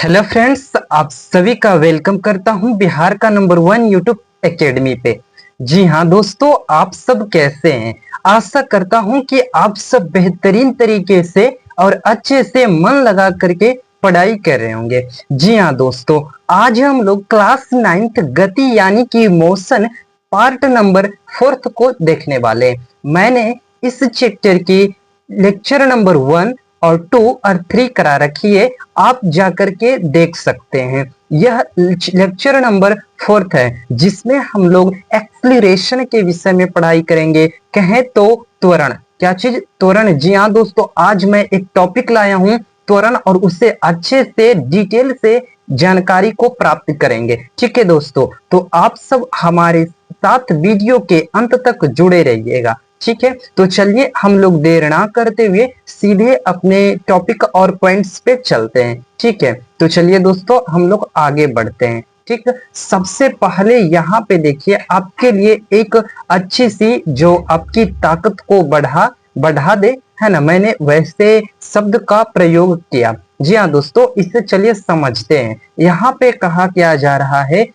Hello friends, आप सभी का वेलकम करता हूं बिहार का नंबर 1 यूट्यूब एकेडमी पे। जी हाँ दोस्तों, आप सब कैसे हैं? आशा करता हूं कि आप सब बेहतरीन तरीके से और अच्छे से मन लगा करके पढ़ाई कर रहे होंगे। जी हाँ दोस्तों, आज हम लोग क्लास 9th गति यानी कि मोशन पार्ट नंबर 4 को देखने वाले हैं। मैंने इस चैप्टर की लेक्चर नंबर 1 और 2 और 3 करा रखी है, आप जाकर के देख सकते हैं। यह लेक्चर नंबर 4 है जिसमें हम लोग एक्सीलरेशन के विषय में पढ़ाई करेंगे। कहें तो त्वरण, क्या चीज? त्वरण। जी हाँ दोस्तों, आज मैं एक टॉपिक लाया हूं त्वरण, और उससे अच्छे से डिटेल से जानकारी को प्राप्त करेंगे। ठीक है दोस्तों, तो आप सब हमारे साथ वीडियो के अंत तक जुड़े रहिएगा। ठीक है, तो चलिए हम लोग देर ना करते हुए सीधे अपने टॉपिक और पॉइंट्स पे चलते हैं। ठीक है, तो चलिए दोस्तों हम लोग आगे बढ़ते हैं। ठीक, सबसे पहले यहाँ पे देखिए आपके लिए एक अच्छी सी जो आपकी ताकत को बढ़ा दे, है ना, मैंने वैसे शब्द का प्रयोग किया। जी हाँ दोस्तों, इसे चलिए समझते हैं। यहाँ पे कहा क्या जा रहा है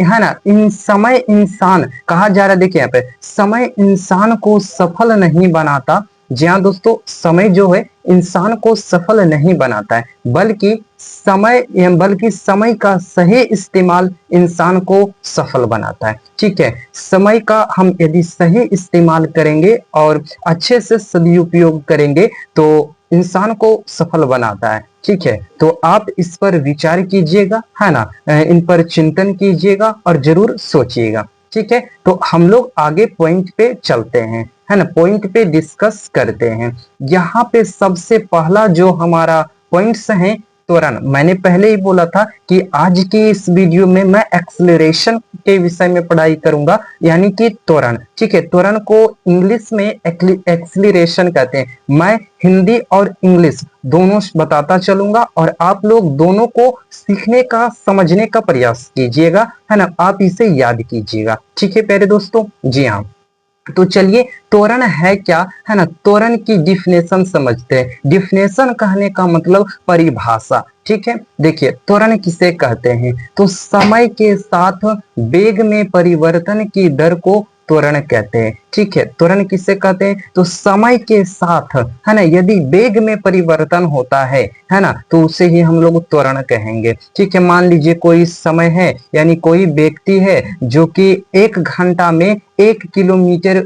ना, इन समय इंसान कहा जा रहा है। देखिए यहाँ पे समय इंसान को सफल नहीं बनाता। जी हाँ दोस्तों, समय जो है इंसान को सफल नहीं बनाता है, बल्कि समय का सही इस्तेमाल इंसान को सफल बनाता है। ठीक है, समय का हम यदि सही इस्तेमाल करेंगे और अच्छे से सदुपयोग करेंगे तो इंसान को सफल बनाता है। ठीक है, तो आप इस पर विचार कीजिएगा, है ना, इन पर चिंतन कीजिएगा और जरूर सोचिएगा। ठीक है, तो हम लोग आगे पॉइंट पे चलते हैं, है ना, पॉइंट पे डिस्कस करते हैं। यहाँ पे सबसे पहला जो हमारा पॉइंट्स है त्वरण। मैंने पहले ही बोला था कि आज की इस वीडियो में मैं एक्सीलरेशन के विषय में पढ़ाई करूंगा, यानी कि त्वरण। ठीक है, त्वरण को इंग्लिश में एक्सीलरेशन कहते हैं। मैं हिंदी और इंग्लिश दोनों बताता चलूंगा और आप लोग दोनों को सीखने का, समझने का प्रयास कीजिएगा, है ना, आप इसे याद कीजिएगा। ठीक है प्यारे दोस्तों, जी हाँ, तो चलिए त्वरण है क्या, है ना, त्वरण की डिफिनेशन समझते हैं। डिफिनेशन कहने का मतलब परिभाषा। ठीक है, देखिए त्वरण किसे कहते हैं, तो समय के साथ वेग में परिवर्तन की दर को त्वरण कहते हैं। ठीक है, त्वरण किसे कहते हैं, तो समय के साथ, है ना, यदि वेग में परिवर्तन होता है ना, तो उसे ही हम लोग त्वरण कहेंगे। ठीक है, मान लीजिए कोई समय है, यानी कोई व्यक्ति है जो कि 1 घंटा में 1 किलोमीटर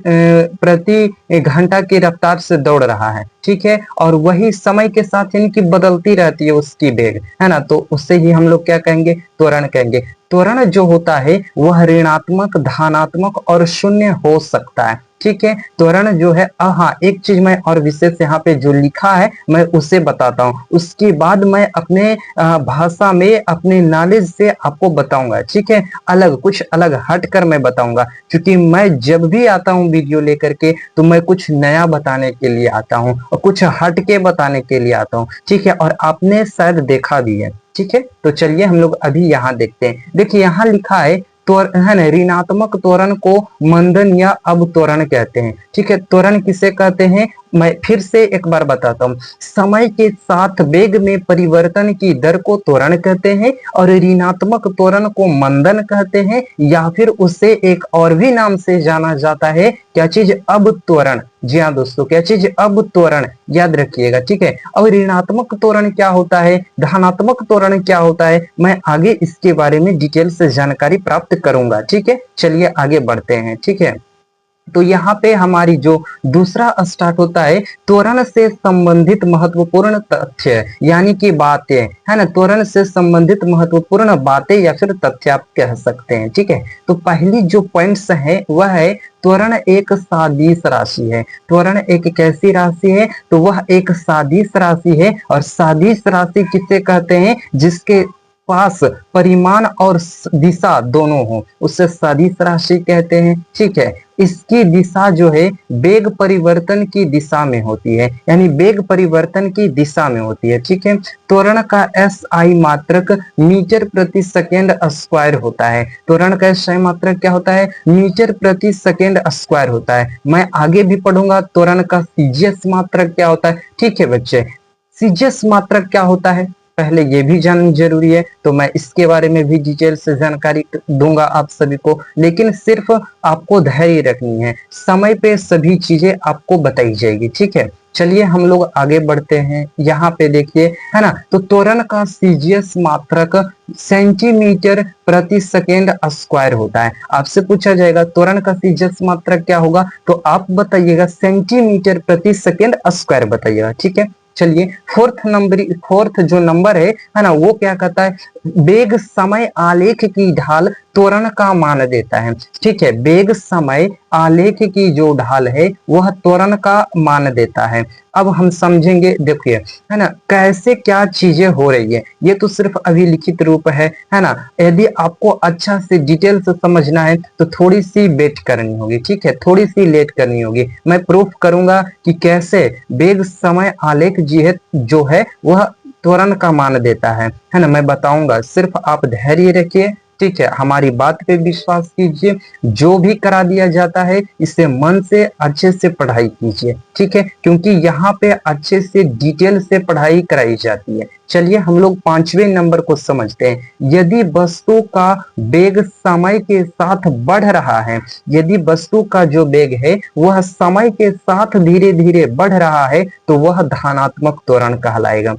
प्रति घंटा की रफ्तार से दौड़ रहा है। ठीक है, और वही समय के साथ इनकी बदलती रहती है उसकी वेग, है ना, तो उससे ही हम लोग क्या कहेंगे, त्वरण कहेंगे। त्वरण जो होता है वह ऋणात्मक, धनात्मक और शून्य हो सकता है। ठीक है, त्वरण जो है, हाँ एक चीज मैं और विशेष यहाँ पे जो लिखा है मैं उसे बताता हूँ, उसके बाद मैं अपने भाषा में, अपने नॉलेज से आपको बताऊंगा। ठीक है, कुछ अलग हट कर मैं बताऊंगा, क्योंकि मैं जब भी आता हूँ वीडियो लेकर के तो मैं कुछ नया बताने के लिए आता हूँ और कुछ हट के बताने के लिए आता हूँ। ठीक है, और आपने शायद देखा भी है। ठीक है, तो चलिए हम लोग अभी यहाँ देखते हैं। देखिए यहाँ लिखा है है ना, ऋणात्मक त्वरण को मंदन या अवत्वरण कहते हैं। ठीक है, त्वरण किसे कहते हैं, मैं फिर से एक बार बताता हूँ। समय के साथ वेग में परिवर्तन की दर को त्वरण कहते हैं, और ऋणात्मक त्वरण को मंदन कहते हैं, या फिर उसे एक और भी नाम से जाना जाता है, क्या चीज, अवत्वरण। जी हाँ दोस्तों, क्या चीज, अवत्वरण, याद रखिएगा। ठीक है, और ऋणात्मक त्वरण क्या होता है, धनात्मक त्वरण क्या होता है, मैं आगे इसके बारे में डिटेल से जानकारी प्राप्त करूंगा। ठीक है, चलिए आगे बढ़ते हैं। ठीक है, तो यहाँ पे हमारी जो दूसरा स्टार्ट होता है, त्वरण से संबंधित महत्वपूर्ण तथ्य यानी कि बातें, है ना, त्वरण से संबंधित महत्वपूर्ण बातें या फिर तथ्य आप कह सकते हैं। ठीक है, तो पहली जो पॉइंट्स है वह है त्वरण एक सादिश राशि है। त्वरण एक कैसी राशि है, तो वह एक सादिश राशि है, और सादिश राशि किसे कहते हैं, जिसके पास परिमाण और दिशा दोनों हो, उससे सदिश राशि कहते हैं। ठीक है, इसकी दिशा जो है वेग परिवर्तन की दिशा में होती है, यानी वेग परिवर्तन की दिशा में होती है। ठीक है, त्वरण का SI मात्रक मीटर प्रति सेकेंड स्क्वायर होता है। त्वरण का SI मात्रक क्या होता है, मीटर प्रति सेकेंड स्क्वायर होता है। मैं आगे भी पढ़ूंगा त्वरण का CGS मात्रक क्या होता है। ठीक है बच्चे, CGS मात्रक क्या होता है, पहले ये भी जानना जरूरी है, तो मैं इसके बारे में भी डिटेल से जानकारी दूंगा आप सभी को। लेकिन सिर्फ आपको धैर्य रखनी है, समय पे सभी चीजें आपको बताई जाएगी, ठीक है। चलिए हम लोग आगे बढ़ते हैं। यहाँ पे देखिए, है ना, तो त्वरण का सीजीएस मात्रक सेंटीमीटर प्रति सेकेंड स्क्वायर होता है। आपसे पूछा जाएगा त्वरण का सीजीएस मात्रक क्या होगा, तो आप बताइएगा सेंटीमीटर प्रति सेकेंड स्क्वायर बताइएगा, ठीक है। चलिए फोर्थ जो नंबर है ना, वो क्या कहता है, वेग समय आलेख की ढाल त्वरण का मान देता है, ठीक है। वेग समय आलेख की जो ढाल है वह त्वरण का मान देता है। अब हम समझेंगे, देखिए, है ना, कैसे क्या चीजें हो रही है। ये तो सिर्फ अभी लिखित रूप है ना। यदि आपको अच्छा से डिटेल से समझना है तो थोड़ी सी वेट करनी होगी, ठीक है, थोड़ी सी लेट करनी होगी। मैं प्रूफ करूंगा कि कैसे वेग समय आलेख जो है वह त्वरण का मान देता है ना। मैं बताऊंगा, सिर्फ आप धैर्य रखिए, ठीक है, हमारी बात पे विश्वास कीजिए। जो भी करा दिया जाता है इसे मन से अच्छे से पढ़ाई कीजिए, ठीक है, क्योंकि यहाँ पे अच्छे से डिटेल से पढ़ाई कराई जाती है। चलिए हम लोग 5वें नंबर को समझते हैं। यदि वस्तु का वेग समय के साथ बढ़ रहा है, यदि वस्तु का जो वेग है वह समय के साथ धीरे धीरे बढ़ रहा है, तो वह धनात्मक त्वरण कहलाएगा।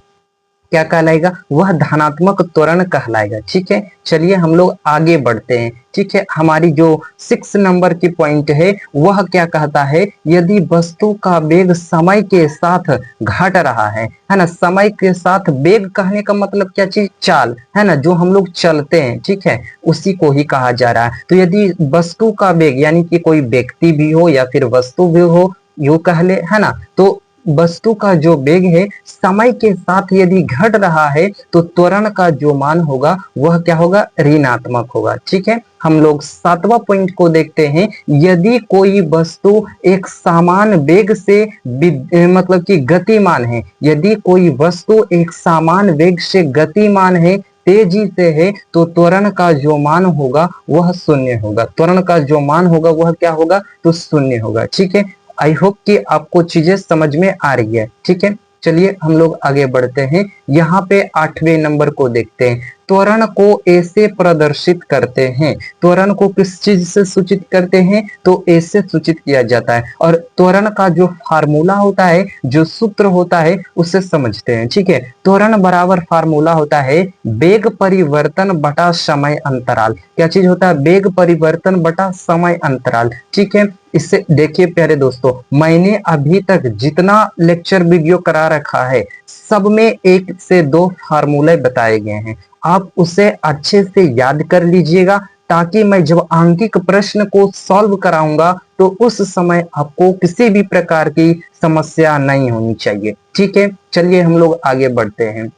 क्या कहलाएगा, वह धनात्मक त्वरण कहलाएगा, ठीक है। चलिए हम लोग आगे बढ़ते हैं, ठीक है। हमारी जो 6 नंबर की पॉइंट है वह क्या कहता है, यदि वस्तु का वेग समय के साथ घट रहा है ना। समय के साथ वेग कहने का मतलब क्या चीज, चाल, है ना, जो हम लोग चलते हैं, ठीक है, उसी को ही कहा जा रहा है। तो यदि वस्तु का वेग यानी कि कोई व्यक्ति भी हो या फिर वस्तु भी हो, यूं कह ले, है ना, तो वस्तु का जो वेग है समय के साथ यदि घट रहा है तो त्वरण का जो मान होगा वह क्या होगा, ऋणात्मक होगा, ठीक है। हम लोग 7वां पॉइंट को देखते हैं। यदि कोई वस्तु एक समान वेग से मतलब कि गतिमान है, यदि कोई वस्तु एक समान वेग से गतिमान है, तेजी से है, तो त्वरण का जो मान होगा वह शून्य होगा। त्वरण का जो मान होगा वह क्या होगा, तो शून्य होगा, ठीक है। आई होप कि आपको चीजें समझ में आ रही है, ठीक है। चलिए हम लोग आगे बढ़ते हैं। यहाँ पे 8वें नंबर को देखते हैं। त्वरण को ऐसे प्रदर्शित करते हैं, त्वरण को किस चीज से सूचित करते हैं, तो ऐसे सूचित किया जाता है। और त्वरण का जो फार्मूला होता है, जो सूत्र होता है, उसे समझते हैं, ठीक है। त्वरण बराबर फार्मूला होता है वेग परिवर्तन बटा समय अंतराल। क्या चीज होता है, वेग परिवर्तन बटा समय अंतराल, ठीक है। इससे देखिए प्यारे दोस्तों, मैंने अभी तक जितना लेक्चर वीडियो करा रखा है सब में 1 से 2 फार्मूले बताए गए हैं। आप उसे अच्छे से याद कर लीजिएगा, ताकि मैं जब आंकिक प्रश्न को सॉल्व कराऊंगा तो उस समय आपको किसी भी प्रकार की समस्या नहीं होनी चाहिए, ठीक है। चलिए हम लोग आगे बढ़ते हैं।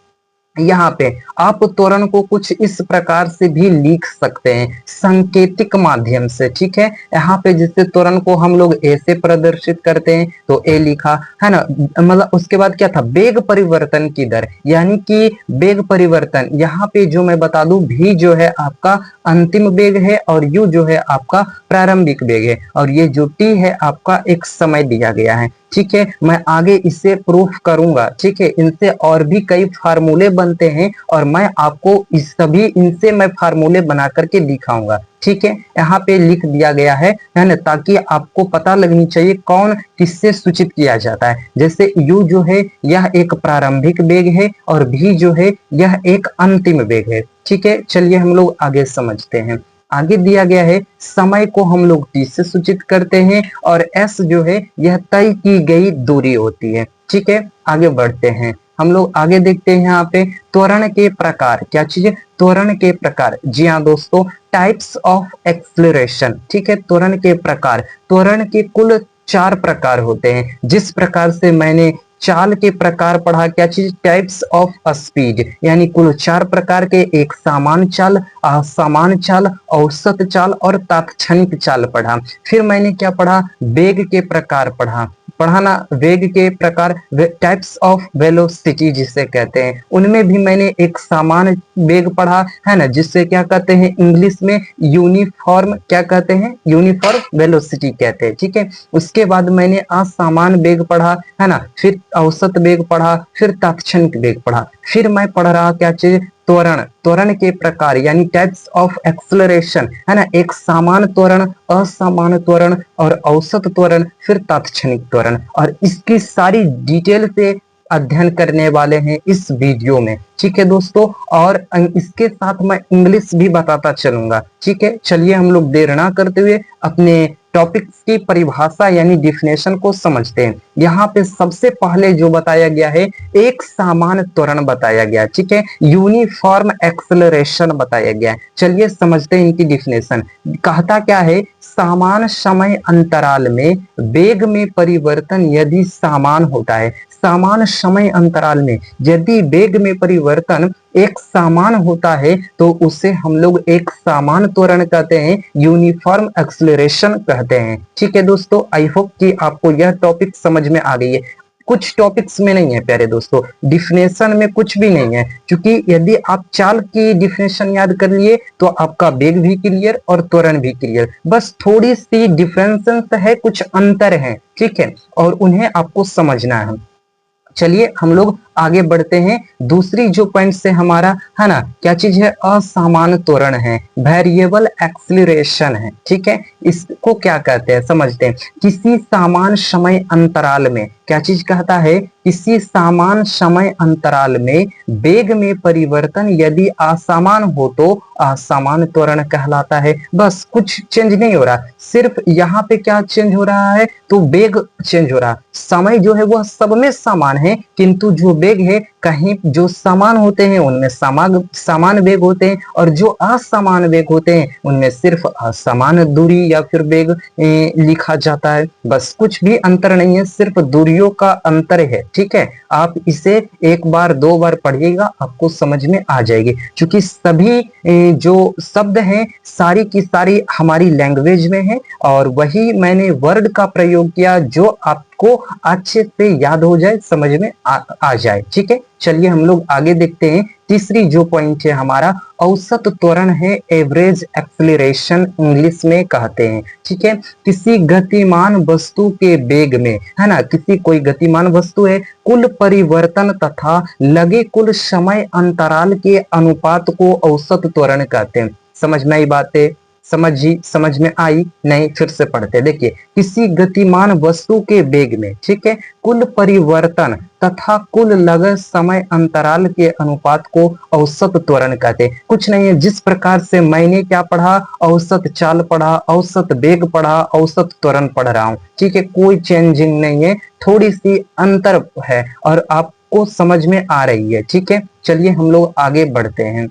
यहाँ पे आप त्वरण को कुछ इस प्रकार से भी लिख सकते हैं, सांकेतिक माध्यम से, ठीक है। यहाँ पे जिससे त्वरण को हम लोग ऐसे प्रदर्शित करते हैं, तो ए लिखा, है ना, मतलब उसके बाद क्या था, वेग परिवर्तन की दर, यानी कि वेग परिवर्तन, यहाँ पे जो मैं बता दूं, भी जो है आपका अंतिम वेग है और यू जो है आपका प्रारंभिक वेग है, और ये जो टी है आपका एक समय दिया गया है, ठीक है। मैं आगे इसे प्रूफ करूंगा, ठीक है। इनसे और भी कई फार्मूले बनते हैं और मैं आपको इस सभी इनसे मैं फार्मूले बना करके दिखाऊंगा, ठीक है। यहाँ पे लिख दिया गया है ना, ताकि आपको पता लगनी चाहिए कौन किससे सूचित किया जाता है। जैसे u जो है यह एक प्रारंभिक वेग है और v जो है यह एक अंतिम वेग है, ठीक है। चलिए हम लोग आगे समझते हैं। आगे दिया गया है समय को हम लोग t से सूचित करते हैं और s जो है यह तय की गई दूरी होती है, ठीक है। आगे बढ़ते हैं, हम लोग आगे देखते हैं। यहाँ पे त्वरण के प्रकार, क्या चीज है, त्वरण के प्रकार, जी हाँ दोस्तों, टाइप्स ऑफ एक्सेलरेशन, ठीक है। त्वरण के प्रकार, त्वरण के कुल 4 प्रकार होते हैं। जिस प्रकार से मैंने चाल के प्रकार पढ़ा, क्या चीज, टाइप्स ऑफ स्पीड, यानी कुल 4 प्रकार के, एक सामान्य चाल, असामान्य चाल, औसत चाल और तात्क्षणिक चाल पढ़ा। फिर मैंने क्या पढ़ा, वेग के प्रकार पढ़ा, पढ़ा ना, वेग के प्रकार, टाइप्स ऑफ वेलोसिटी जिसे कहते हैं, उनमें भी मैंने एक समान वेग पढ़ा है ना, जिससे क्या कहते हैं इंग्लिश में यूनिफॉर्म, क्या कहते हैं, यूनिफॉर्म वेलोसिटी कहते हैं, ठीक है। उसके बाद मैंने असमान वेग पढ़ा है ना, फिर औसत वेग पढ़ा, फिर तात्क्षणिक वेग पढ़ा, फिर मैं पढ़ रहा क्या चीज, त्वरण, त्वरण के प्रकार यानी टाइप्स ऑफ एक्सेलरेशन है ना, एक समान त्वरण, असमान त्वरण और औसत त्वरण, फिर तात्क्षणिक त्वरण, और इसकी सारी डिटेल से अध्ययन करने वाले हैं इस वीडियो में, ठीक है दोस्तों। और इसके साथ मैं इंग्लिश भी बताता चलूंगा, ठीक है। चलिए हम लोग देर ना करते हुए अपने टॉपिक्स की परिभाषा यानी डिफिनेशन को समझते हैं। यहाँ पे सबसे पहले जो बताया गया है, एक समान त्वरण बताया गया, ठीक है, यूनिफॉर्म एक्सेलरेशन बताया गया है। चलिए समझते हैं इनकी डिफिनेशन। कहता क्या है, समान समय अंतराल में वेग में परिवर्तन यदि समान होता है, समान समय अंतराल में यदि वेग में परिवर्तन एक समान होता है तो उसे हम लोग एक समान त्वरण कहते हैं, यूनिफॉर्म एक्सेलरेशन कहते हैं, ठीक है दोस्तों। आई होप कि आपको यह टॉपिक समझ में आ गई है। कुछ टॉपिक्स में नहीं है प्यारे दोस्तों, डिफिनेशन में कुछ भी नहीं है, क्योंकि यदि आप चाल की डिफिनेशन याद कर लिए तो आपका वेग भी क्लियर और त्वरण भी क्लियर, बस थोड़ी सी डिफरेंसेस है, कुछ अंतर है, ठीक है, और उन्हें आपको समझना है। चलिए हम लोग आगे बढ़ते हैं। दूसरी जो पॉइंट से हमारा है ना, क्या चीज है, असमान त्वरण है, वेरिएबल एक्सीलरेशन है, ठीक है। इसको क्या कहते हैं समझते हैं। किसी समान समय अंतराल में, क्या चीज कहता है, किसी समान समय अंतराल में वेग में परिवर्तन यदि असमान हो तो असमान त्वरण कहलाता है। बस कुछ चेंज नहीं हो रहा, सिर्फ यहाँ पे क्या चेंज हो रहा है, तो वेग चेंज हो रहा, समय जो है वह सब में समान है, किंतु जो वेग है, कहीं जो समान होते हैं उनमें समान वेग होते हैं, और जो असमान वेग होते हैं उनमें सिर्फ असमान दूरी या फिर वेग लिखा जाता है। बस कुछ भी अंतर नहीं है, सिर्फ दूरियों का अंतर है, ठीक है। आप इसे एक बार दो बार पढ़िएगा, आपको समझ में आ जाएगी, क्योंकि सभी जो शब्द हैं सारी की सारी हमारी लैंग्वेज में है, और वही मैंने वर्ड का प्रयोग किया जो आपको अच्छे से याद हो जाए, समझ में आ जाए, ठीक है। चलिए हम लोग आगे देखते हैं। तीसरी जो पॉइंट है हमारा, औसत त्वरण है, एवरेज एक्सेलरेशन इंग्लिश में कहते हैं, ठीक है। किसी गतिमान वस्तु के वेग में, है ना, किसी कोई गतिमान वस्तु है, कुल परिवर्तन तथा लगे कुल समय अंतराल के अनुपात को औसत त्वरण कहते हैं। समझ में आई बातें, समझ में आई नहीं, फिर से पढ़ते। देखिए, किसी गतिमान वस्तु के वेग में, ठीक है, कुल परिवर्तन तथा कुल लगे समय अंतराल के अनुपात को औसत त्वरण कहते हैं। कुछ नहीं है, जिस प्रकार से मैंने क्या पढ़ा, औसत चाल पढ़ा, औसत वेग पढ़ा, औसत त्वरण पढ़ रहा हूं, ठीक है, कोई चेंजिंग नहीं है, थोड़ी सी अंतर है और आपको समझ में आ रही है, ठीक है। चलिए हम लोग आगे बढ़ते हैं।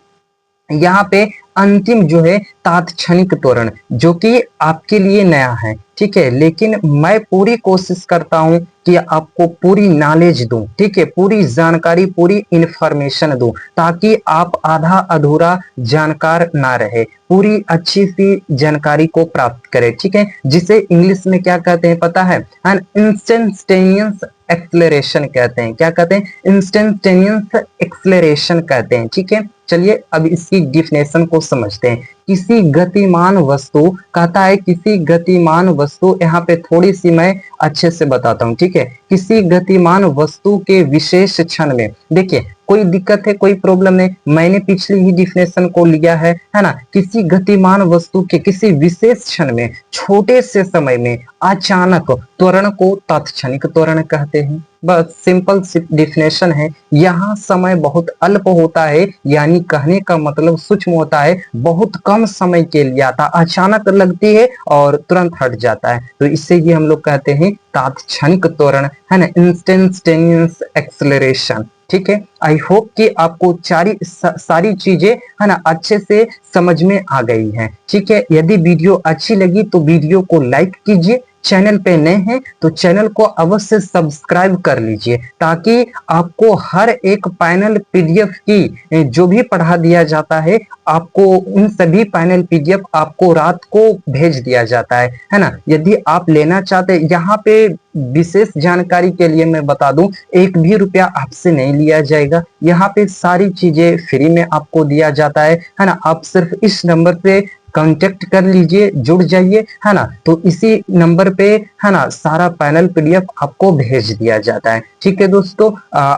यहाँ पे अंतिम जो है तात्क्षणिक त्वरण, जो कि आपके लिए नया है, ठीक है, लेकिन मैं पूरी कोशिश करता हूं कि आपको पूरी नॉलेज दूं, ठीक है, पूरी जानकारी, पूरी इंफॉर्मेशन दूं, ताकि आप आधा अधूरा जानकार ना रहे, पूरी अच्छी सी जानकारी को प्राप्त करें, ठीक है, जिसे इंग्लिश में क्या कहते हैं पता है, एन इंस्टेंटेनियस एक्सेलरेशन कहते हैं। क्या कहते हैं, इंस्टेंटेनियस एक्सेलरेशन कहते हैं, ठीक है। चलिए अब इसकी डिफिनेशन को समझते हैं। किसी गतिमान वस्तु, कहता है किसी गतिमान वस्तु, यहाँ पे थोड़ी सी मैं अच्छे से बताता हूँ, ठीक है। किसी गतिमान वस्तु के विशेष क्षण में, देखिए कोई दिक्कत है, कोई प्रॉब्लम नहीं, मैंने पिछली ही डिफिनेशन को लिया है ना। किसी गतिमान वस्तु के किसी विशेष क्षण में, छोटे से समय में अचानक त्वरण को तात्क्षणिक त्वरण कहते हैं। बस सिंपल डिफिनेशन है। यहाँ समय बहुत अल्प होता है, यानी कहने का मतलब सूक्ष्म होता है, बहुत कम समय के लिए आता, अचानक लगती है और तुरंत हट जाता है, तो इससे ये हम लोग कहते हैं तात्क्षणिक त्वरण, है ना, इंस्टेंटेनियस एक्सेलरेशन, ठीक है। आई होप कि आपको सारी चीजें है ना अच्छे से समझ में आ गई हैं। ठीक है, यदि वीडियो अच्छी लगी तो वीडियो को लाइक कीजिए, चैनल पे नए हैं तो चैनल को अवश्य सब्सक्राइब कर लीजिए, ताकि आपको हर एक पैनल पीडीएफ की जो भी पढ़ा दिया जाता है, आपको उन सभी पैनल पीडीएफ आपको रात को भेज दिया जाता है ना। यदि आप लेना चाहते, यहाँ पे विशेष जानकारी के लिए मैं बता दूं, एक भी रुपया आपसे नहीं लिया जाएगा। यहाँ पे सारी चीजें फ्री में आपको दिया जाता है ना। आप सिर्फ इस नंबर पे कांटेक्ट कर लीजिए, जुड़ जाइए, है ना। तो इसी नंबर पे है ना सारा पैनल पीडीएफ आपको भेज दिया जाता है। ठीक है दोस्तों,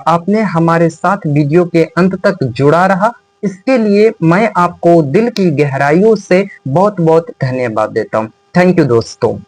आपने हमारे साथ वीडियो के अंत तक जुड़ा रहा, इसके लिए मैं आपको दिल की गहराइयों से बहुत बहुत धन्यवाद देता हूँ। थैंक यू दोस्तों।